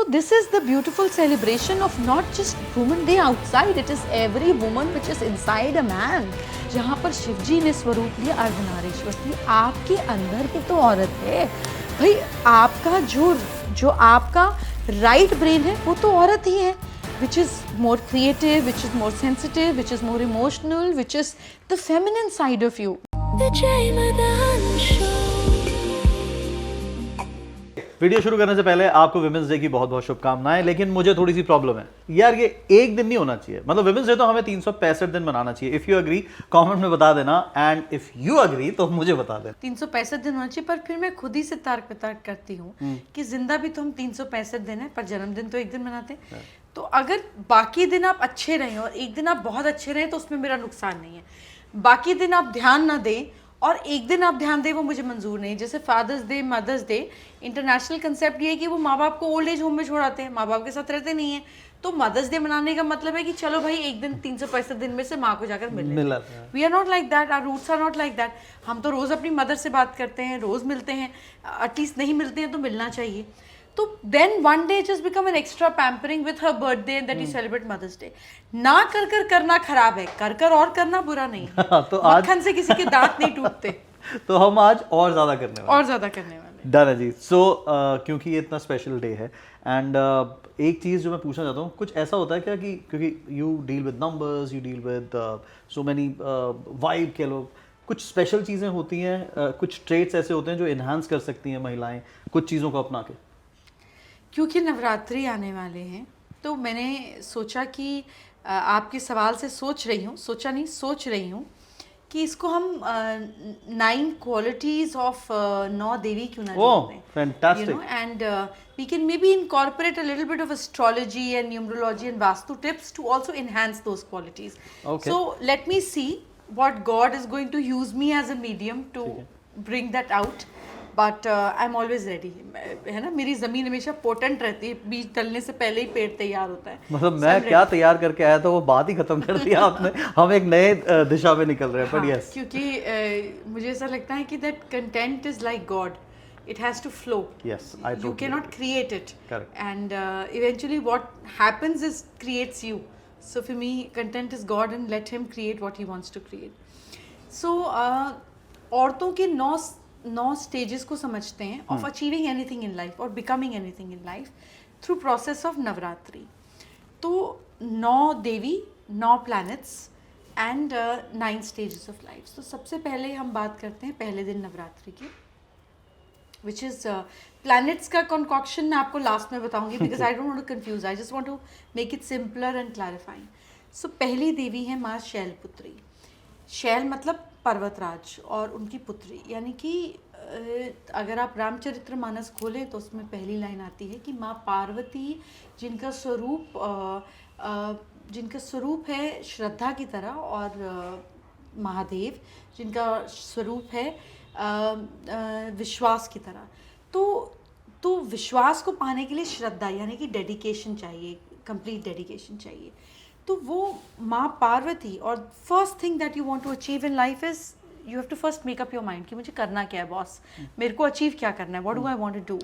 So this is the beautiful celebration of not just Women Day outside, it is every woman which is inside a man. जहाँ पर शिव जी ने स्वरूप लिया अर्धनारीश्वरी, आपके अंदर भी तो औरत है भाई। आपका जो आपका राइट ब्रेन है वो तो औरत ही है, which is more creative, which is more sensitive, which is more emotional, which is the feminine side of you. Video शुरू करने से पहले आपको विमेंस डे की बहुत बहुत शुभकामनाएं। लेकिन मुझे थोड़ी सी प्रॉब्लम है यार, ये एक दिन नहीं होना चाहिए। मतलब विमेंस डे तो हमें 365 दिन मनाना चाहिए। इफ यू अग्री कमेंट में बता देना, एंड इफ यू अग्री तो मुझे बता देना। 365 दिन होना चाहिए, पर फिर मैं खुद ही से तर्क वितर्क करती हूँ कि जिंदा भी तो हम 365 दिन है, पर जन्मदिन तो एक दिन मनाते हैं। तो अगर बाकी दिन आप अच्छे रहें और एक दिन आप बहुत अच्छे रहें तो उसमें मेरा नुकसान नहीं है। बाकी दिन आप ध्यान ना दें और एक दिन आप ध्यान दें, वो मुझे मंजूर नहीं। जैसे father's day, mother's day, international concept ये है कि वो माँ बाप को ओल्ड एज होम में छोड़ाते हैं, माँ बाप के साथ रहते नहीं है। तो मदर्स डे मनाने का मतलब है कि चलो भाई एक दिन 365 दिन में से माँ को जाकर मिल। We are not like that, our roots are not like that. हम तो रोज अपनी मदर से बात करते हैं, रोज मिलते हैं, एटलीस्ट नहीं मिलते हैं तो मिलना चाहिए। तो then one day just become an extra pampering with her birthday and that you celebrate mother's day. ना कर करना खराब है, कर और करना बुरा नहीं है। तो मक्खन से किसी के दांत नहीं टूटते। तो हम आज और ज्यादा करने वाले डन है जी। सो क्योंकि ये इतना स्पेशल डे है, एंड एक चीज़ जो मैं पूछना चाहता हूँ, कुछ ऐसा होता है क्या कि क्योंकि you deal with numbers, you deal with so many vibe के लोग, कुछ स्पेशल चीज़ें होती हैं, कुछ ट्रेट्स ऐसे होते हैं जो इन्हांस कर सकती हैं महिलाएं कुछ चीज़ों को अपना के? क्योंकि नवरात्रि आने वाले हैं तो मैंने सोचा कि आपके सवाल से सोच रही हूँ कि इसको हम 9 क्वालिटीज ऑफ 9 देवी क्यों ना जोड़ते हैं। Fantastic. You know, and we can maybe incorporate a little bit of astrology and numerology and vastu tips to also enhance those qualities. So let me see what God is going to use me as a medium to bring that out, but I am always ready. है ना, मेरी जमीन हमेशा potent रहती है, बीज डलने से पहले ही पेड़ तैयार होता है। मतलब मैं क्या तैयार करके आया था वो बात ही खत्म कर दिया आपने। हम एक नए दिशा में निकल रहे हैं। बट यस, क्योंकि मुझे ऐसा लगता है कि that content is like God, it has to flow. Yes, I totally you cannot agree. create it. Correct. And eventually what happens is creates you. So for me content is God and let him create what he wants to create. So औरतों के 9 stages को समझते हैं of achieving anything in life और becoming anything in life through process of Navratri. तो 9 देवी, 9 planets and 9 stages of life. तो सबसे पहले हम बात करते हैं पहले दिन नवरात्रि की, विच इज़ प्लैनेट्स का कॉन्कॉक्शन मैं आपको लास्ट में बताऊंगी, because I don't want to confuse, I just want to make it simpler and clarifying. So पहली देवी है माँ शैलपुत्री। शैल मतलब पर्वतराज और उनकी पुत्री, यानी कि अगर आप रामचरितमानस खोलें तो उसमें पहली लाइन आती है कि माँ पार्वती जिनका स्वरूप है श्रद्धा की तरह, और महादेव जिनका स्वरूप है विश्वास की तरह। तो विश्वास को पाने के लिए श्रद्धा यानी कि डेडिकेशन चाहिए, कंप्लीट डेडिकेशन चाहिए। तो वो माँ पार्वती, और first thing that you want to achieve in life is you have to first make up your mind कि मुझे करना क्या है बॉस, मेरे को अचीव क्या करना है, what do I want to do.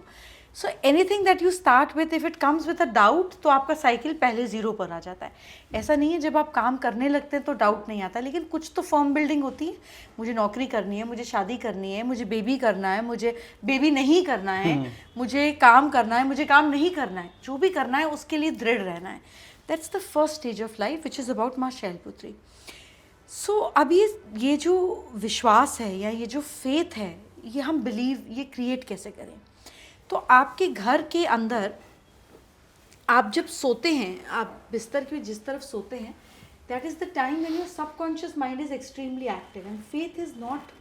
So anything that you start with, if it comes with a doubt, तो आपका साइकिल पहले 0 पर आ जाता है। ऐसा नहीं है जब आप काम करने लगते हैं तो डाउट नहीं आता, लेकिन कुछ तो फर्म बिल्डिंग होती है। मुझे नौकरी करनी है, मुझे शादी करनी है, मुझे बेबी करना है, मुझे बेबी नहीं करना है, मुझे काम करना है, मुझे काम नहीं करना है, जो भी करना है उसके लिए दृढ़ रहना है। That's the first stage of life which is about माँ शैलपुत्री। सो अब ये जो विश्वास है या ये जो फेथ है, ये हम बिलीव, ये क्रिएट कैसे करें? तो आपके घर के अंदर आप जब सोते हैं, आप बिस्तर की जिस तरफ सोते हैं, that is the time when your subconscious mind is extremely active and faith is not.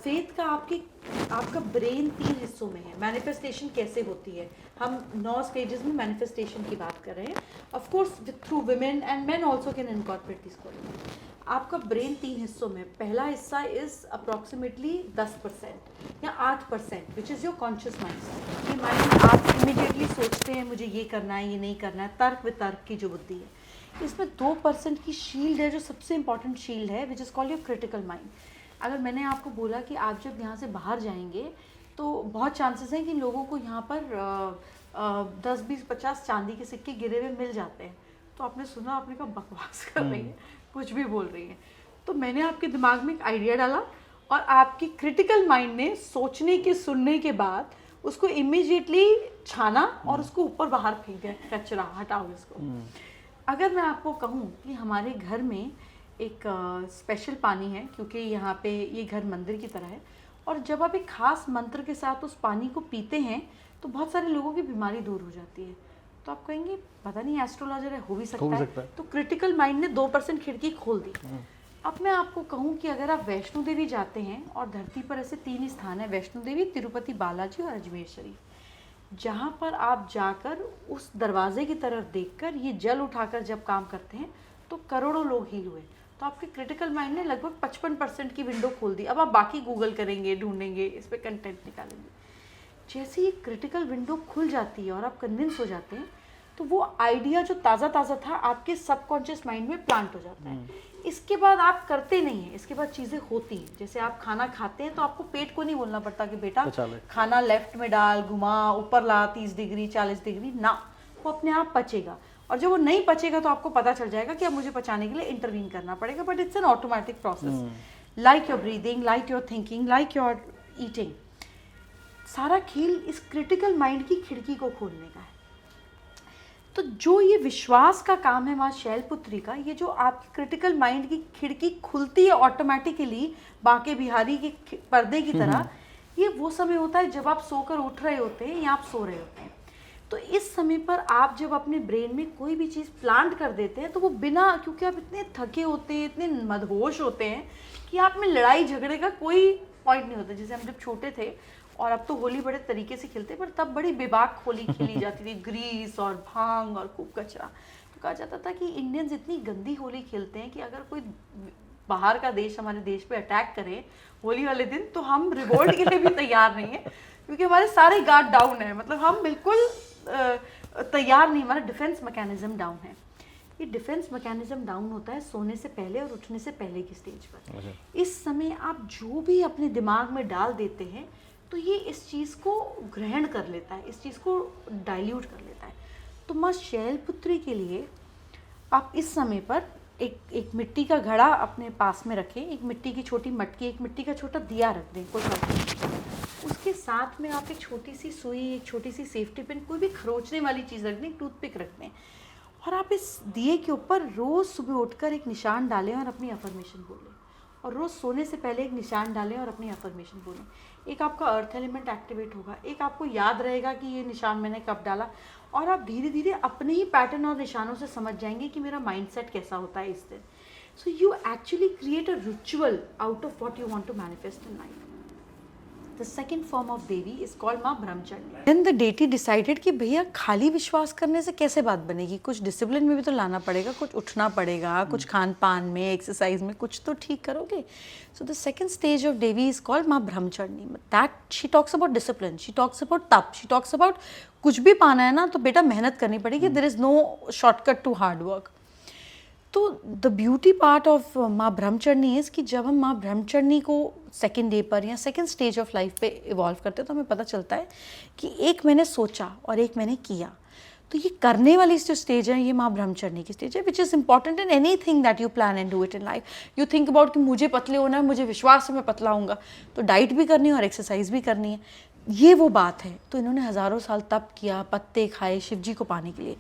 Faith का आपका ब्रेन 3 हिस्सों में है। मैनिफेस्टेशन कैसे होती है, हम 9 स्टेजेस में मैनिफेस्टेशन की बात कर रहे हैं। Of course through women and main also can incorporate this quality. आपका ब्रेन 3 हिस्सों में, पहला हिस्सा इज अप्रॉक्सीमेटली 10% या 8%, which is your conscious mind. ये माइंड आप इमीडिएटली सोचते हैं मुझे ये करना है, ये नहीं करना है, तर्क वितर्क की जो बुद्धि है। इसमें 2% की शील्ड है जो सबसे इंपॉर्टेंट शील्ड है, which is called your critical mind. अगर मैंने आपको बोला कि आप जब यहाँ से बाहर जाएंगे तो बहुत चांसेस हैं कि लोगों को यहाँ पर 10-20-50 चांदी के सिक्के गिरे हुए मिल जाते हैं। तो आपने सुना, आपने कहा बकवास कर रही है, कुछ भी बोल रही है। तो मैंने आपके दिमाग में एक आइडिया डाला और आपकी क्रिटिकल माइंड ने सोचने के सुनने के बाद उसको इमीडिएटली छाना और उसको ऊपर बाहर फेंक दिया, कचरा हटाओ इसको। अगर मैं आपको कहूँ कि हमारे घर में एक स्पेशल पानी है, क्योंकि यहाँ पे ये घर मंदिर की तरह है, और जब आप एक खास मंत्र के साथ उस पानी को पीते हैं तो बहुत सारे लोगों की बीमारी दूर हो जाती है। तो आप कहेंगे पता नहीं एस्ट्रोलॉजर है, हो भी सकता है। तो क्रिटिकल माइंड ने 2% खिड़की खोल दी। अब मैं आपको कहूँ कि अगर आप वैष्णो देवी जाते हैं, और धरती पर ऐसे 3 ही स्थान है, वैष्णो देवी, तिरुपति बालाजी और अजमेर शरीफ, जहाँ पर आप जाकर उस दरवाजे की तरफ देखकर ये जल उठाकर जब काम करते हैं तो करोड़ों लोग हील हुए। तो आपके क्रिटिकल माइंड ने लगभग 55% की विंडो खोल दी। अब आप बाकी गूगल करेंगे, ढूंढेंगे, इस पर कंटेंट निकालेंगे। जैसे ही क्रिटिकल विंडो खुल जाती है और आप कन्विंस हो जाते हैं, तो वो आइडिया जो ताज़ा ताज़ा था आपके सबकॉन्शियस माइंड में प्लांट हो जाता है। इसके बाद आप करते नहीं हैं, इसके बाद चीज़ें होती हैं। जैसे आप खाना खाते हैं तो आपको पेट को नहीं बोलना पड़ता कि बेटा खाना लेफ्ट में डाल, घुमा, ऊपर ला, 30 डिग्री 40 डिग्री ना, वो अपने आप पचेगा। और जब वो नहीं पचेगा तो आपको पता चल जाएगा कि अब मुझे पचाने के लिए इंटरवीन करना पड़ेगा, but it's an automatic process. Like your breathing, like your thinking, like your eating. सारा खेल इस क्रिटिकल माइंड की खिड़की को खोलने का है। तो जो ये विश्वास का काम है माँ शैलपुत्री का, ये जो आपकी क्रिटिकल माइंड की खिड़की खुलती है ऑटोमेटिकली बांके बिहारी के पर्दे की तरह, ये वो समय होता है जब आप सोकर उठ रहे होते हैं या आप सो रहे होते हैं। तो इस समय पर आप जब अपने ब्रेन में कोई भी चीज़ प्लांट कर देते हैं तो वो बिना, क्योंकि आप इतने थके होते हैं, इतने मदहोश होते हैं कि आप में लड़ाई झगड़े का कोई पॉइंट नहीं होता। जैसे हम जब छोटे थे, और अब तो होली बड़े तरीके से खेलते, पर तब बड़ी बेबाक होली खेली जाती थी, ग्रीस और भांग और खूब कचरा। तो कहा जाता था कि इंडियंस इतनी गंदी होली खेलते हैं कि अगर कोई बाहर का देश हमारे देश पे अटैक करे होली वाले दिन तो हम रिवोल्ट के लिए भी तैयार नहीं है, क्योंकि हमारे सारे गार्ड डाउन है। मतलब हम बिल्कुल तैयार नहीं, हमारा डिफेंस मैकेनिज्म डाउन है। ये डिफेंस मैकेनिज्म डाउन होता है सोने से पहले और उठने से पहले की स्टेज पर। इस समय आप जो भी अपने दिमाग में डाल देते हैं तो ये इस चीज़ को ग्रहण कर लेता है, इस चीज़ को डाइल्यूट कर लेता है। तो माँ शैलपुत्री के लिए आप इस समय पर एक मिट्टी का घड़ा अपने पास में रखें, एक मिट्टी की छोटी मटकी, एक मिट्टी का छोटा दिया रख दें, कोई फर्क नहीं। उसके साथ में आप एक छोटी सी सुई, एक छोटी सी सेफ्टी पिन, कोई भी खरोचने वाली चीज़ रख दें, टूथपिक रख दें, और आप इस दिए के ऊपर रोज़ सुबह उठकर एक निशान डालें और अपनी अफर्मेशन बोलें। और रोज़ सोने से पहले एक निशान डालें और अपनी अफर्मेशन बोलें। एक आपका अर्थ एलिमेंट एक्टिवेट होगा, एक आपको याद रहेगा कि ये निशान मैंने कब डाला, और आप धीरे धीरे अपने ही पैटर्न और निशानों से समझ जाएंगे कि मेरा माइंडसेट कैसा होता है इस दिन। So you actually create a ritual out of what you want to manifest in life. The second form of Devi is called माँ ब्रह्मचर्नी। Then the deity decided कि भैया खाली विश्वास करने से कैसे बात बनेगी, कुछ डिसिप्लिन में भी तो लाना पड़ेगा, कुछ उठना पड़ेगा, कुछ खान पान में, एक्सरसाइज में कुछ तो ठीक करोगे। So the second stage of Devi is called माँ ब्रह्मचर्नी। That she talks about discipline, she talks about तप, she talks about कुछ भी पाना है ना तो बेटा मेहनत करनी पड़ेगी, there is no shortcut to hard work। तो द ब्यूटी पार्ट ऑफ माँ ब्रह्मचर्नी इज़ कि जब हम माँ ब्रह्मचर्नी को सेकेंड डे पर या सेकेंड स्टेज ऑफ लाइफ पे इवॉल्व करते हैं तो हमें पता चलता है कि एक मैंने सोचा और एक मैंने किया। तो ये करने वाली जो स्टेज है ये माँ ब्रह्मचर्नी की स्टेज है, which is important in any thing that you plan and do it in life. You think about कि मुझे पतले होना है, मुझे विश्वास है मैं पतला होऊंगा, तो डाइट भी करनी है और एक्सरसाइज भी करनी है, ये वो बात है। तो इन्होंने हज़ारों साल तप किया, पत्ते खाए शिव जी को पाने के लिए।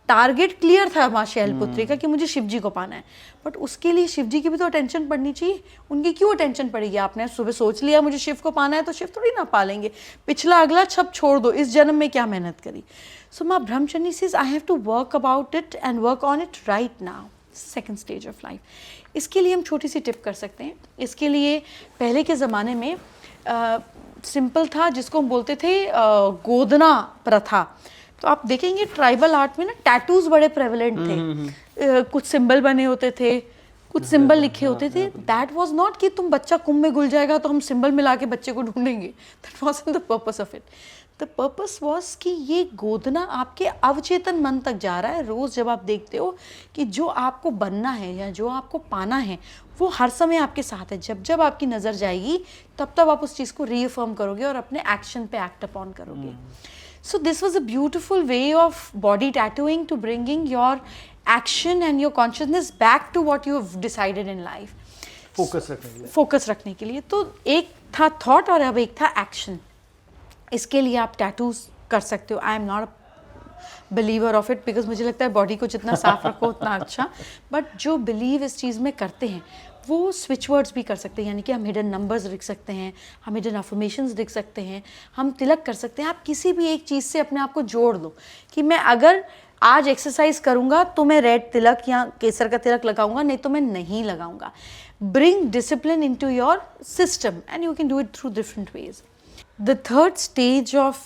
टारगेट क्लियर था माँ शैलपुत्री का कि मुझे शिव जी को पाना है, बट उसके लिए शिव जी की भी तो अटेंशन पड़नी चाहिए। उनकी क्यों अटेंशन पड़ेगी? आपने सुबह सोच लिया मुझे शिव को पाना है तो शिव थोड़ी ना पालेंगे, पिछला अगला सब छोड़ दो, इस जन्म में क्या मेहनत करी। सो माँ Brahmacharini says I have to work about it and work on it right now, second stage of life. इसके लिए हम छोटी सी टिप कर सकते हैं। इसके लिए पहले के ज़माने में सिंपल था, जिसको हम बोलते थे गोदना प्रथा। तो आप देखेंगे ट्राइबल आर्ट में ना टैटूज बड़े प्रेवलेंट थे, कुछ सिंबल बने होते थे, कुछ सिंबल लिखे होते थे। दैट वाज नॉट कि तुम बच्चा कुंभ में घुल जाएगा तो हम सिंबल मिला के बच्चे को ढूंढेंगे, that wasn't the purpose of it. The purpose was कि ये गोदना आपके अवचेतन मन तक जा रहा है। रोज़ जब आप देखते हो कि जो आपको बनना है या जो आपको पाना है वो हर समय आपके साथ है, जब जब आपकी नज़र जाएगी तब तब आप उस चीज़ को रीअफर्म करोगे और अपने एक्शन पे एक्ट अपॉन करोगे। So this was a beautiful way of body tattooing to bringing your action and your consciousness back to what you have decided in life. Focus रखने के लिए। फोकस रखने के लिए। तो एक था थॉट और अब एक था एक्शन। इसके लिए आप टैटूज कर सकते हो। I am not believer of it because मुझे लगता है बॉडी को जितना साफ रखो उतना अच्छा, बट जो बिलीव इस चीज़ में करते हैं वो स्विच वर्ड्स भी कर सकते हैं, यानी कि हम हिडन नंबर्स लिख सकते हैं, हम हिडन अफर्मेशंस लिख सकते हैं, हम तिलक कर सकते हैं। आप किसी भी एक चीज़ से अपने आप को जोड़ लो कि मैं अगर आज एक्सरसाइज करूँगा तो मैं रेड तिलक या केसर का तिलक लगाऊंगा, नहीं तो मैं नहीं लगाऊंगा। Bring discipline into your system and you can do it through different ways. The third stage of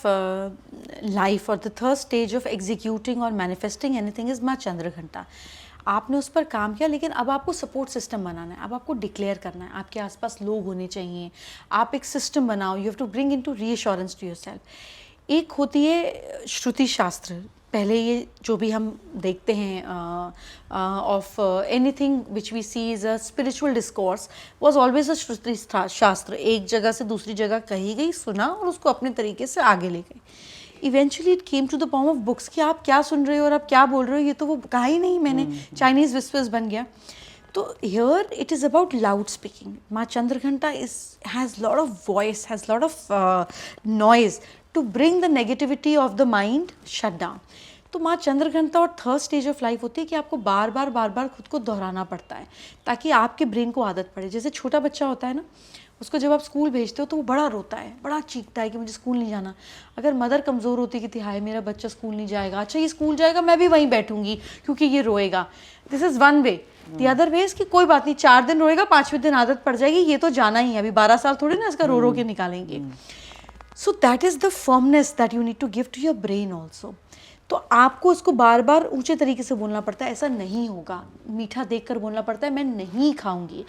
life or the third stage of executing or manifesting anything is माँ चंद्रघंटा। आपने उस पर काम किया, लेकिन अब आपको सपोर्ट सिस्टम बनाना है, अब आपको डिक्लेयर करना है, आपके आसपास लोग होने चाहिए, आप एक सिस्टम बनाओ। You have to bring into reassurance to yourself. एक होती है श्रुति शास्त्र, पहले ये जो भी हम देखते हैं of anything which we see is a spiritual discourse was always a shruti shastra. एक जगह से दूसरी जगह कही गई, सुना और उसको अपने तरीके से आगे ले गई। Eventually it came to the form of books कि आप क्या सुन रहे हो और आप क्या बोल रहे हो, ये तो वो कहा ही नहीं मैंने, चाइनीज विस्पर्स बन गया। तो here it is about loud speaking. माँ Chandraghanta has lot of voice, has lot of noise to bring the negativity of the mind shut down. तो माँ चंद्रघंटा और थर्ड स्टेज ऑफ लाइफ होती है कि आपको बार बार खुद को दोहराना पड़ता है ताकि आपके ब्रेन को आदत पड़े। जैसे छोटा बच्चा होता है ना, उसको जब आप स्कूल भेजते हो तो वो बड़ा रोता है, बड़ा चीखता है कि मुझे स्कूल नहीं जाना। अगर मदर कमज़ोर होती कि हाय मेरा बच्चा स्कूल नहीं जाएगा, अच्छा ये स्कूल जाएगा मैं भी वहीं बैठूंगी क्योंकि ये रोएगा। This is one way. The other way is कि कोई बात नहीं, 4 दिन रोएगा, 5वें दिन आदत पड़ जाएगी, ये तो जाना ही है, अभी 12 साल थोड़ी ना इसका रो के निकालेंगे। So that is the firmness that you need to give to your brain also. तो आपको इसको बार बार ऊंचे तरीके से बोलना पड़ता है, ऐसा नहीं होगा। मीठा देखकर बोलना पड़ता है, मैं नहीं खाऊंगी।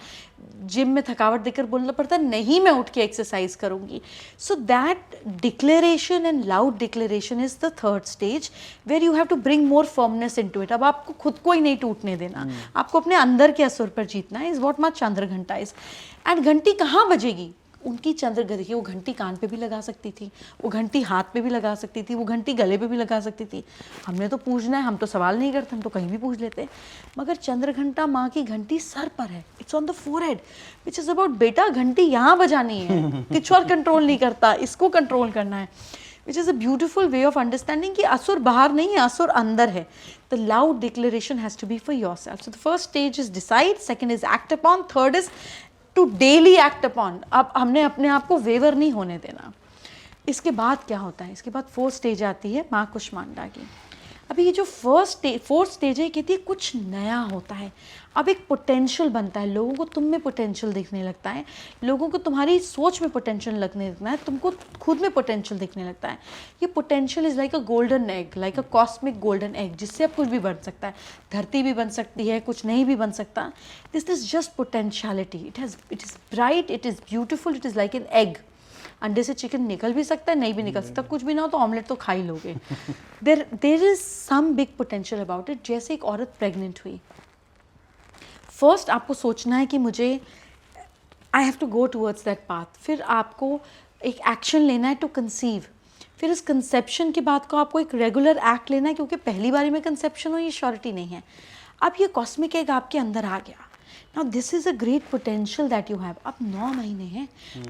जिम में थकावट देखकर बोलना पड़ता है, नहीं मैं उठ के एक्सरसाइज करूंगी। So that declaration and loud declaration is the third stage where you have to bring more firmness into it. अब आपको खुद को ही नहीं टूटने देना, आपको अपने अंदर के असुर पर जीतना है। इज व्हाट माँ चंद्रघंटा इज। एंड घंटी कहाँ बजेगी? उनकी देखिए, वो घंटी कान पे भी लगा सकती थी, वो घंटी हाथ पे भी लगा सकती थी, वो घंटी गले पे भी लगा सकती थी। हमने तो पूछना है, हम तो सवाल नहीं करते, हम तो कहीं भी पूछ लेते। मगर चंद्रघंटा माँ की घंटी सर पर है, it's on the forehead, which is about बेटा घंटी यहाँ बजानी है, कुछ और कंट्रोल नहीं करता, इसको कंट्रोल करना है। Which is a beautiful way of understanding कि असुर बाहर नहीं है, असुर अंदर है। The loud declaration has to be for yourself. So the first stage is decide, second is act upon, third is to daily act upon. अब हमने अपने आप को वेवर नहीं होने देना। इसके बाद क्या होता है? इसके बाद फोर्थ स्टेज आती है माँ कुष्मांडा की। अभी ये जो फोर्थ स्टेज है, कहती है कुछ नया होता है। अब एक पोटेंशियल बनता है, लोगों को तुम में पोटेंशियल दिखने लगता है, लोगों को तुम्हारी सोच में पोटेंशियल लगने लगता है, तुमको खुद में पोटेंशियल दिखने लगता है। ये potential is like a golden egg, like a cosmic golden egg, जिससे अब कुछ भी बन सकता है। धरती भी बन सकती है, कुछ नहीं भी बन सकता। This is just potentiality. It is bright, it is beautiful, it is like an egg. अंडे से चिकन निकल भी सकता है, नहीं भी निकल सकता, कुछ भी ना हो तो ऑमलेट तो खा ही लोगे। There is some big potential about it. जैसे एक औरत प्रेग्नेंट हुई, फर्स्ट आपको सोचना है कि मुझे I have to go towards that path. फिर आपको एक एक्शन लेना है टू कंसीव। फिर इस कंसेप्शन के बाद को आपको एक रेगुलर एक्ट लेना है, क्योंकि पहली बारी में कंसेप्शन हो ये श्योरिटी नहीं है। अब ये कॉस्मिक एग आपके अंदर आ गया। Now this is a great potential that you have. अब 9 महीने हैं,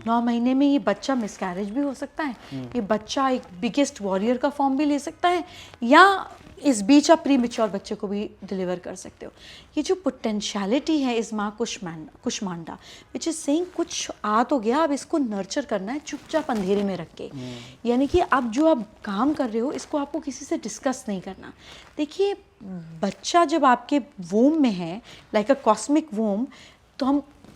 9 महीने में ये बच्चा मिसकैरेज भी हो सकता है, ये बच्चा एक बिगेस्ट वॉरियर का फॉर्म भी ले सकता है, या इस बीच आप प्री मेच्योर बच्चे को भी डिलीवर कर सकते हो। ये जो पोटेंशियलिटी है इस माँ कुष्मांडा विच इज सेइंग कुछ आ तो गया, अब इसको नर्चर करना है चुपचाप अंधेरे में रख के। यानी कि अब जो आप काम कर रहे हो इसको आपको किसी से डिस्कस नहीं करना। देखिए, बच्चा जब आपके वोम में है, लाइक अ कॉस्मिक वोम, तो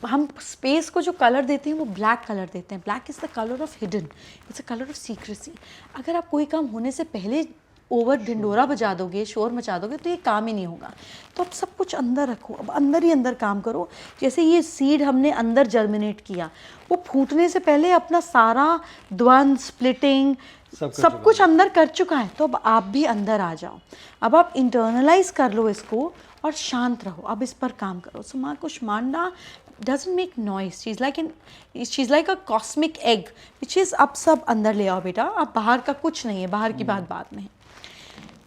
हम स्पेस को जो कलर देते हैं वो ब्लैक कलर देते हैं। Black is the colour of hidden, it's a colour of secrecy. अगर आप कोई काम होने से पहले ओवर ढिंडोरा बजा दोगे, शोर मचा दोगे, तो ये काम ही नहीं होगा। तो अब सब कुछ अंदर रखो, अब अंदर ही अंदर काम करो। जैसे ये सीड हमने अंदर जर्मिनेट किया, वो फूटने से पहले अपना सारा द्वंद, स्प्लिटिंग, सब कुछ अंदर कर चुका है, तो अब आप भी अंदर आ जाओ, अब आप इंटरनलाइज कर लो इसको और शांत रहो, अब इस पर काम करो। सो माँ Kushmanda doesn't make noise, she's like a cosmic egg which is अब सब अंदर ले आओ बेटा, अब बाहर का कुछ नहीं है, बाहर की बात बाद में है।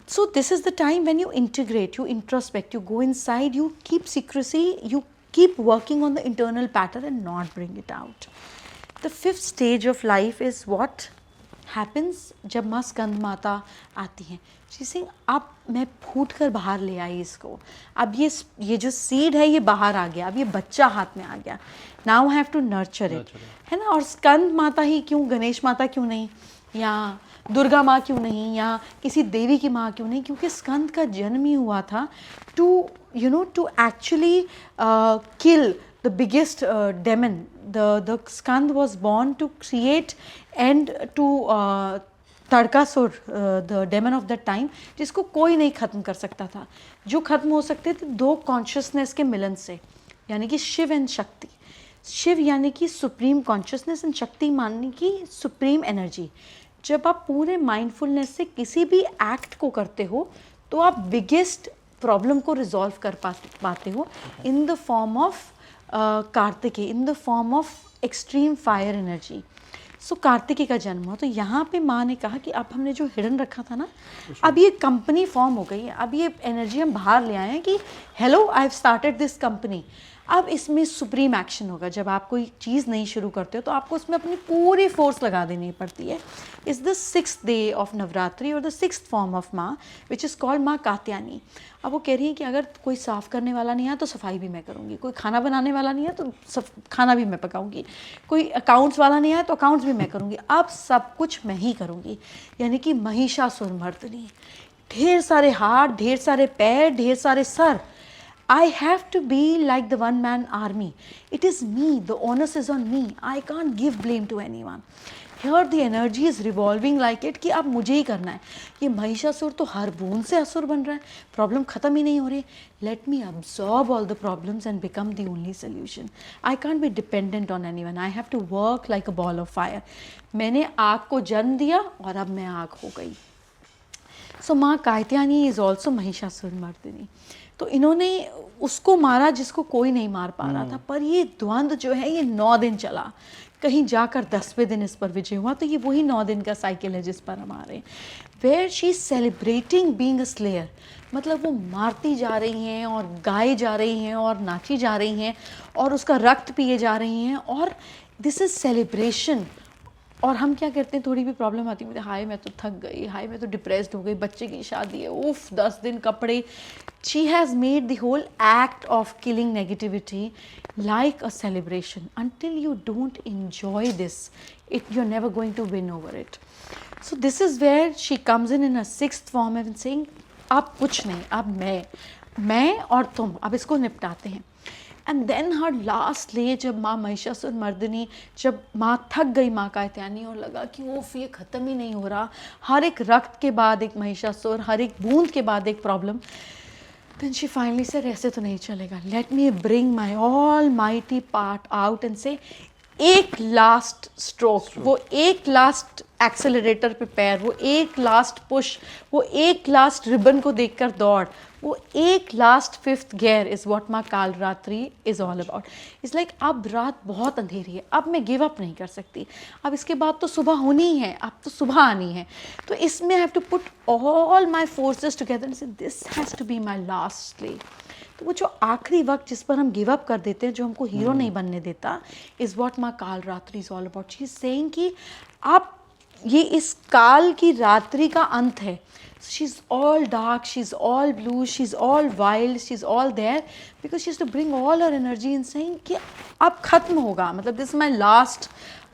So this is the time when you integrate, you introspect, you go inside, you keep secrecy, you keep working on the internal pattern and not bring it out. The fifth stage of life is what happens जब माँ स्कंद माता आती हैं। She's saying अब मैं फूट कर बाहर ले आई इसको, अब ये जो सीड है ये बाहर आ गया, अब ये बच्चा हाथ में आ गया, now I have to nurture it, है ना। और स्कंद माता ही क्यों, गणेश माता क्यों नहीं, या दुर्गा माँ क्यों नहीं, या किसी देवी की माँ क्यों नहीं, क्योंकि स्कंद का जन्म ही हुआ था to to actually kill the biggest demon. The Skand was born to create end to Tadkasur, the demon of that time, जिसको कोई नहीं ख़त्म कर सकता था। जो ख़त्म हो सकते थे दो कॉन्शियसनेस के मिलन से, यानी कि शिव एंड शक्ति। शिव यानी कि सुप्रीम कॉन्शियसनेस एंड शक्ति मानने की सुप्रीम एनर्जी। जब आप पूरे माइंडफुलनेस से किसी भी एक्ट को करते हो तो आप बिगेस्ट प्रॉब्लम को रिजॉल्व कर पाते हो in the form of Kartikeya, in the form of extreme fire energy. So Kartikeya का जन्म हुआ, तो यहाँ पे माँ ने कहा कि अब हमने जो हिडन रखा था ना, अब ये कंपनी फॉर्म हो गई है, अब ये एनर्जी हम बाहर ले आए हैं कि hello I have started this company. अब इसमें सुप्रीम एक्शन होगा। जब आप कोई चीज़ नहीं शुरू करते हो तो आपको उसमें अपनी पूरी फोर्स लगा देनी पड़ती है। Is the 6th day of Navratri और द 6th फॉर्म ऑफ माँ विच इज़ कॉल्ड माँ कात्यायनी। अब वो कह रही है कि अगर कोई साफ़ करने वाला नहीं है तो सफाई भी मैं करूँगी, कोई खाना बनाने वाला नहीं है तो खाना भी मैं पकाऊँगी, कोई अकाउंट्स वाला नहीं है तो अकाउंट्स भी मैं करूँगी, अब सब कुछ मैं ही करूँगी। यानी कि महिषासुरमर्दिनी, ढेर सारे हाथ, ढेर सारे पैर, ढेर सारे sir. I have to be like the one man army. It is me, the onus is on me. I can't give blame to anyone. Here the energy is revolving like it कि अब मुझे ही करना है। ये महिषासुर तो हर बूंद से असुर बन रहा है, प्रॉब्लम ख़त्म ही नहीं हो रही। Let me absorb all the problems and become the only solution. I can't be dependent on anyone. I have to work like a ball of fire. मैंने आग को जन्म दिया और अब मैं आग हो गई। सो माँ कात्यायनी इज़ ऑल्सो महिषासुरमर्दिनी। तो इन्होंने उसको मारा जिसको कोई नहीं मार पा रहा था, पर ये द्वंद्व जो है ये 9 दिन चला, कहीं जाकर 10वें दिन इस पर विजय हुआ। तो ये वही 9 दिन का साइकिल है जिस पर हम आ रहे हैं, where she is celebrating being a slayer. मतलब वो मारती जा रही हैं और गाए जा रही हैं और नाची जा रही हैं और उसका रक्त पिए जा रही हैं, और दिस इज़ सेलिब्रेशन। और हम क्या करते हैं, थोड़ी भी प्रॉब्लम आती है, मुझे हाय मैं तो थक गई, हाय मैं तो डिप्रेस्ड हो गई, बच्चे की शादी है, उफ 10 दिन कपड़े। She has made the whole act of killing negativity like a celebration. Until you don't enjoy this, you're never going to win over it. So this is where she comes in a 6th form and saying अब कुछ नहीं, अब मैं और तुम अब इसको निपटाते हैं। एंड देन हर लास्ट ले, जब माँ महिषासुरमर्दिनी, जब माँ थक गई माँ कात्यायनी और लगा कि ओफ ये ख़त्म ही नहीं हो रहा, हर एक रक्त के बाद एक महिषासुर, हर एक बूंद के बाद एक problem, then she finally said ऐसे तो नहीं चलेगा, let me bring my almighty part out and say एक लास्ट स्ट्रोक, वो एक लास्ट एक्सेलरेटर पे पैर, वो एक लास्ट पुश, वो एक लास्ट रिबन को देखकर दौड़, वो एक last 5th gear is what माँ Kalaratri is all about. Is like अब रात बहुत अंधेरी है, अब मैं गिव अप नहीं कर सकती, अब इसके बाद तो सुबह होनी ही है, अब तो सुबह आनी है, तो इसमें I have to put all my forces together and say this has to be my last day. तो वो जो आखिरी वक्त जिस पर हम गिव अप कर देते हैं, जो हमको हीरो नहीं बनने देता, इज़ व्हाट माँ Kalaratri is all about. She is saying कि आप ये इस काल की रात्रि का अंत है। She's all dark, she's all blue, she's all wild, she's all there because she has to bring all her energy in saying कि अब ख़त्म होगा, मतलब दिस माई लास्ट,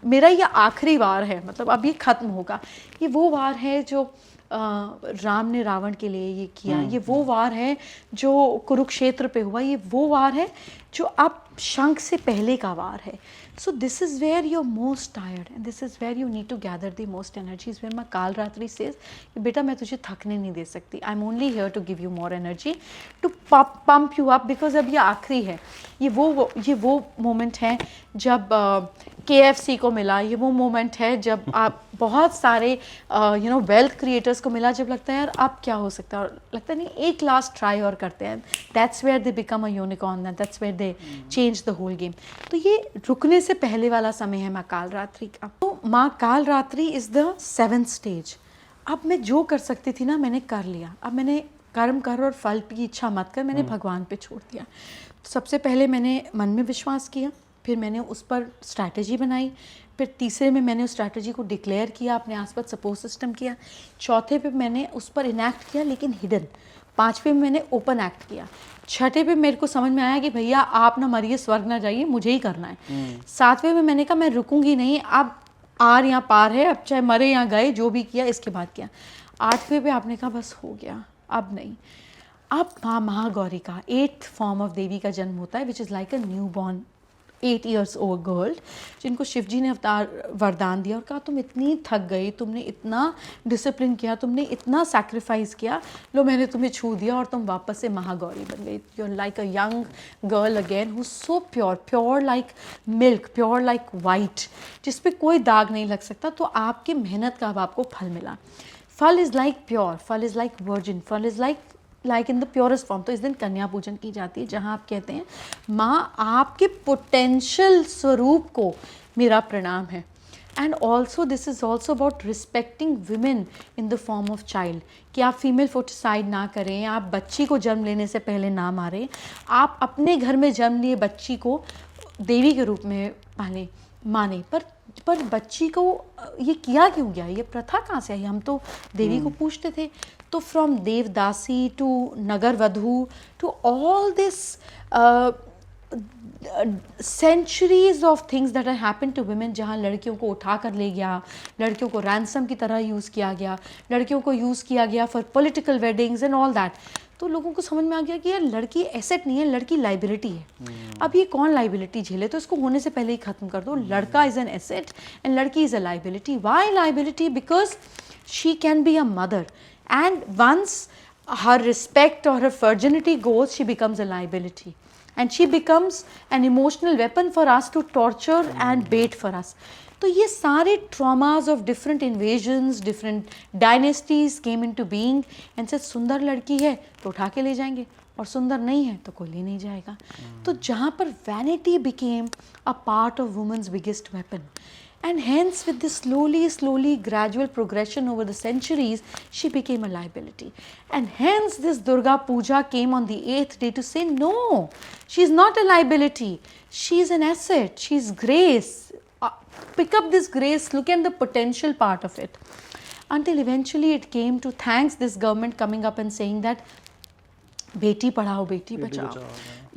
मेरा ये आखिरी वार है, मतलब अब ये ख़त्म होगा। ये वो वार है जो राम ने रावण के लिए ये किया, ये वो वार है जो कुरुक्षेत्र पे हुआ, ये वो वार है जो अब शंख से पहले का वार है। So this is where you are most tired and this is where you need to gather the most energies. Where माँ कालरात्रि सेज बेटा मैं तुझे थकने नहीं दे सकती, I am only here to give you more energy to pump you up, because अब ये आखिरी है। ये वो मोमेंट है जब KFC को मिला, ये वो मोमेंट है जब आप बहुत सारे वेल्थ क्रिएटर्स को मिला, जब लगता है यार अब क्या हो सकता है, और लगता नहीं एक लास्ट ट्राई और करते हैं, that's where they become a unicorn, that's where they change the whole game. तो ये रुकने से पहले वाला समय है माँ काल रात्रि का। तो माँ काल रात्रि इज़ द 7th स्टेज। अब मैं जो कर सकती थी ना मैंने कर लिया, अब मैंने कर्म कर और फल की इच्छा मत कर, मैंने भगवान पे छोड़ दिया। तो सबसे पहले मैंने मन में विश्वास किया, फिर मैंने उस पर स्ट्रैटेजी बनाई, फिर तीसरे में मैंने उस स्ट्रैटेजी को डिक्लेयर किया, अपने आसपास सपोर्ट सिस्टम किया, चौथे पे मैंने उस पर इनैक्ट किया लेकिन हिडन, पाँचवें में मैंने ओपन एक्ट किया, छठे पे मेरे को समझ में आया कि भैया आप ना मरिए स्वर्ग ना जाइए, मुझे ही करना है। सातवें में मैंने कहा मैं रुकूंगी नहीं, अब आर या पार है, अब चाहे मरे या गए, जो भी किया इसके बाद किया। आठवें पे आपने कहा बस हो गया, अब नहीं। अब माँ महागौरी का 8th फॉर्म ऑफ देवी का जन्म होता है, which is like a new born 8 years old girl, जिनको शिव जी ने अवतार वरदान दिया और कहा तुम इतनी थक गई, तुमने इतना डिसिप्लिन किया, तुमने इतना सैक्रिफाइस किया, लो मैंने तुम्हें छू दिया और तुम वापस से महागौरी बन गई। You are like a young girl again who so pure, pure like milk, pure like white, जिस पे कोई दाग नहीं लग सकता। तो आपकी मेहनत का अब आपको फल मिला। फल इज़ लाइक प्योर, फल इज़ लाइक वर्जिन, फल is like in the purest form. तो इस दिन कन्या पूजन की जाती है, जहाँ आप कहते हैं माँ आपके पोटेंशियल स्वरूप को मेरा प्रणाम है। And also this is also about respecting women in the form of child, कि आप फीमेल फोर्टिसाइड ना करें, आप बच्ची को जन्म लेने से पहले ना मारें, आप अपने घर में जन्म लिए बच्ची को देवी के रूप में माने। पर बच्ची को ये किया क्यों गया, ये प्रथा कहाँ से आई? हम तो देवी को पूछते थे। तो from devadasi to nagar vadhu to all this centuries of things that are happen to women, जहाँ लड़कियों को उठा कर ले गया, लड़कियों को रैंसम की तरह यूज़ किया गया, लड़कियों को यूज़ किया गया for political weddings and all that. तो लोगों को समझ में आ गया कि यार लड़की एसेट नहीं है, लड़की लाइबिलिटी है। अब ये कौन लाइबिलिटी झेले, तो इसको होने से पहले ही खत्म कर दो। लड़का इज़ एन एसेट एंड लड़की is a liability. Why liability? Because she can be a mother, and once her respect or her virginity goes, she becomes a liability, and she becomes an emotional weapon for us to torture and bait for us. तो ये सारे traumas of different invasions, different dynasties came into being and said सुंदर लड़की है तो उठा के ले जाएंगे, और सुंदर नहीं है तो कोई ले नहीं जाएगा। तो जहाँ पर vanity became a part of woman's biggest weapon, and hence with this slowly gradual progression over the centuries, she became a liability. And hence this Durga Puja came on the 8th day to say no, she's not a liability, she's an asset, she's grace. Pick up this grace, look at the potential part of it, until eventually it came to, thanks this government coming up and saying that बेटी Padhao Beti Bachao,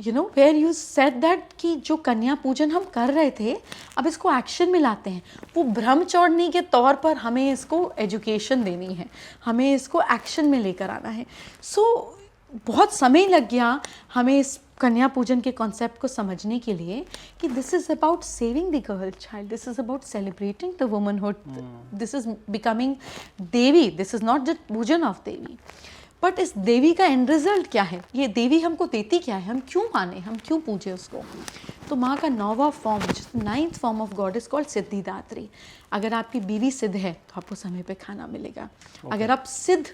you know, where you said that कि जो कन्या पूजन हम कर रहे थे अब इसको एक्शन में लाते हैं। वो ब्रह्मचौर्णी के तौर पर हमें इसको एजुकेशन देनी है, हमें इसको एक्शन में लेकर आना है। सो बहुत समय लग गया हमें इस कन्या पूजन के कॉन्सेप्ट को समझने के लिए कि this is about saving the girl child, this is about celebrating the womanhood, this is becoming Devi, this is not just पूजन ऑफ देवी। बट इस देवी का एंड रिजल्ट क्या है, ये देवी हमको देती क्या है, हम क्यों माने, हम क्यों पूजे उसको? तो माँ का 9वां form, 9th form of god is called Siddhidatri. अगर आपकी बीवी सिद्ध है तो आपको समय पे खाना मिलेगा। अगर आप सिद्ध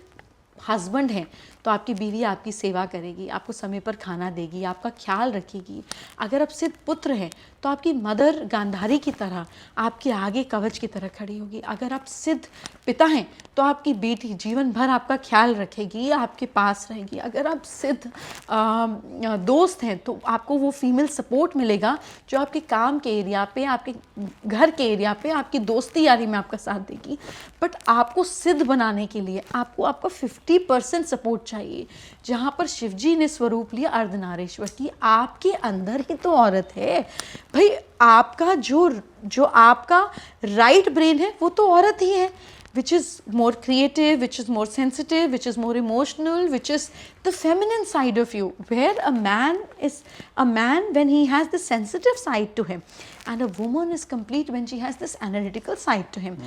हस्बैंड हैं तो आपकी बीवी आपकी सेवा करेगी, आपको समय पर खाना देगी, आपका ख्याल रखेगी। अगर आप सिद्ध पुत्र हैं तो आपकी मदर गांधारी की तरह आपके आगे कवच की तरह खड़ी होगी। अगर आप सिद्ध पिता हैं तो आपकी बेटी जीवन भर आपका ख्याल रखेगी, आपके पास रहेगी। अगर आप सिद्ध दोस्त हैं तो आपको वो फीमेल सपोर्ट मिलेगा जो आपके काम के एरिया पे, आपके घर के एरिया पे, आपकी दोस्ती यारी में आपका साथ देगी। बट आपको सिद्ध बनाने के लिए आपको आपका 50% सपोर्ट चाहिए। जहाँ पर शिवजी ने स्वरूप लिया अर्धनारीश्वर की, आपके अंदर ही तो औरत है भाई। आपका जो आपका राइट ब्रेन है वो तो औरत ही है, which is more creative, which is more sensitive, which is more emotional, which is the feminine side of you, where a man is a man when he has the sensitive side to him, and a woman is complete when she has this analytical side to him.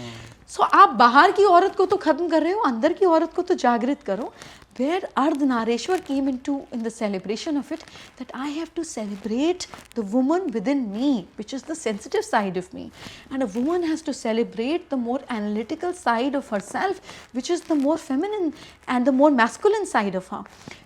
So आप बाहर की औरत को तो खत्म कर रहे हो, अंदर की औरत को तो जागृत करो। where Ardhanareshwar came into in the celebration of it, that I have to celebrate the woman within me, which is the sensitive side of me, and a woman has to celebrate the more analytical side of herself, which is the more feminine and the more masculine side of her.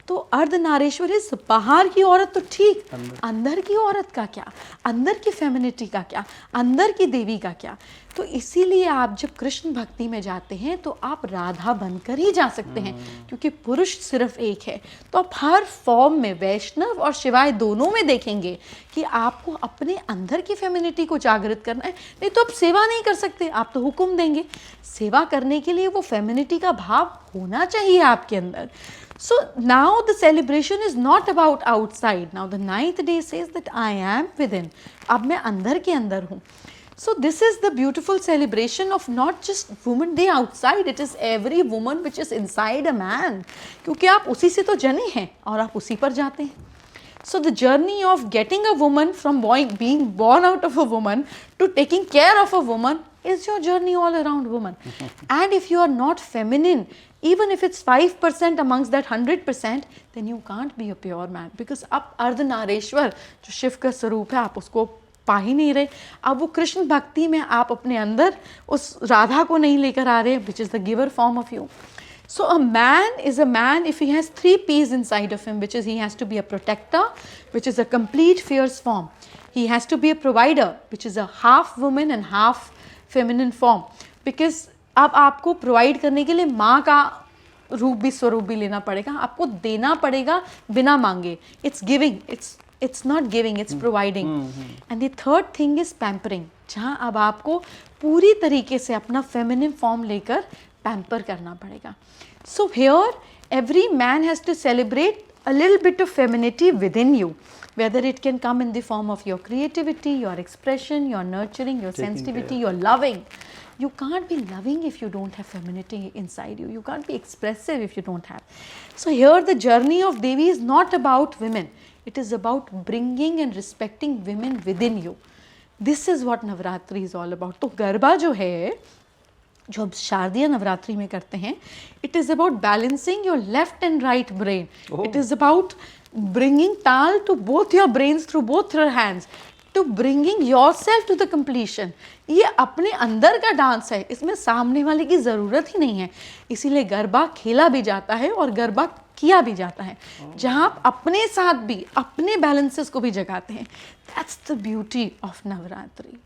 तो Ardhanarishvara is बाहर की औरत तो ठीक, अंदर की औरत का क्या, अंदर की फेमिनिटी का क्या, अंदर की देवी का क्या. तो इसीलिए आप जब कृष्ण भक्ति में जाते हैं तो आप राधा बनकर ही जा सकते हैं, क्योंकि पुरुष सिर्फ एक है. तो आप हर फॉर्म में वैष्णव और शिवाय दोनों में देखेंगे कि आपको अपने अंदर की फेमिनिटी को जागृत करना है. नहीं तो आप सेवा नहीं कर सकते, आप तो हुक्म देंगे. सेवा करने के लिए वो फेमिनिटी का भाव होना चाहिए आपके अंदर. So now the celebration is not about outside. Now the 9th day says that I am within. अब मैं अंदर के अंदर हूँ. So this is the beautiful celebration of not just Women Day outside. It is every woman which is inside a man. क्योंकि आप उसी से तो जने हैं और आप उसी पर जाते हैं. So the journey of getting a woman from being born out of a woman to taking care of a woman is your journey all around woman. And if you are not feminine, even if it's 5% amongst that 100%, then you can't be a pure man. Because अब अर्धनारेश्वर जो शिव का स्वरूप है, आप उसको पा ही नहीं रहे. अब वो कृष्ण भक्ति में आप अपने अंदर उस राधा को नहीं लेकर आ रहे, which is the giver form of you. So a man is a man if he has 3 P's inside of him, which is he has to be a protector, which is a complete fierce form. He has to be a provider, which is a half woman and half feminine form. Because अब आपको provide करने के लिए माँ का रूप भी स्वरूप भी लेना पड़ेगा, आपको देना पड़ेगा बिना मांगे. It's giving, it's not giving, it's providing. And the third thing is pampering, जहाँ अब आपको पूरी तरीके से अपना feminine form लेकर pamper करना पड़ेगा. So here every man has to celebrate a little bit of femininity within you, whether it can come in the form of your creativity, your expression, your nurturing, your sensitivity, your loving. You can't be loving if you don't have femininity inside you. You can't be expressive if you don't have. So here the journey of Devi is not about women. It is about bringing and respecting women within you. This is what Navratri is all about. तो गरबा जो है, जो हम शारदीय नवरात्रि में करते हैं, it is about balancing your left and right brain. It is about bringing tal to both your brains through both your hands, to bringing yourself to the completion. ये अपने अंदर का डांस है, इसमें सामने वाले की ज़रूरत ही नहीं है. इसीलिए गरबा खेला भी जाता है और गरबा किया भी जाता है, जहाँ आप अपने साथ भी अपने बैलेंसेस को भी जगाते हैं. That's the beauty of Navratri.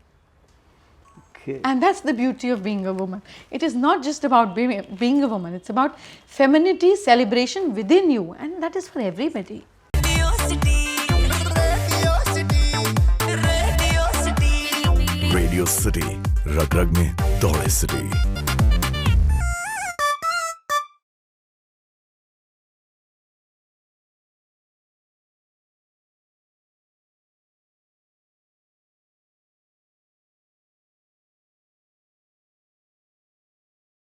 Okay. And that's the beauty of being a woman. It is not just about being a woman, it's about femininity, celebration within you, and that is for everybody. Radio City, रग रग में दौड़े City.